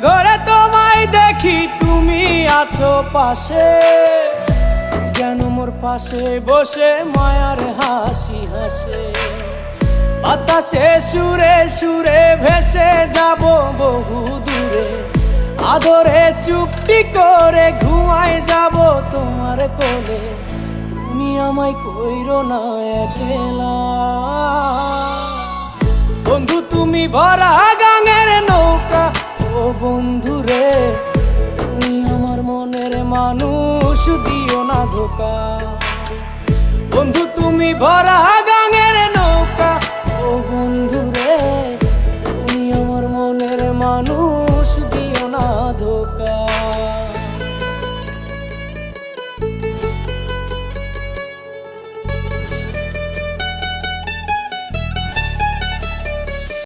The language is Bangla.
ঘরে তোমায় দেখি তুমি আছো পাশে, যেন মোর পাশে বসে মায়ার হাসি হাসে। বাতাসে সুরে সুরে ভেসে যাব বহু দূরে, আদরে চুপটি করে ঘুমায় যাব তোমার কোলে। তুমি আমায় কইরো না একলা বন্ধু, তুমি ভরা গাঙের নৌকা। ও বন্ধু রে, তুমি আমার মনের মানুষ, দিও না ধোকা। বন্ধু তুমি ভরা গাঙের নৌকা, ও বন্ধু রে।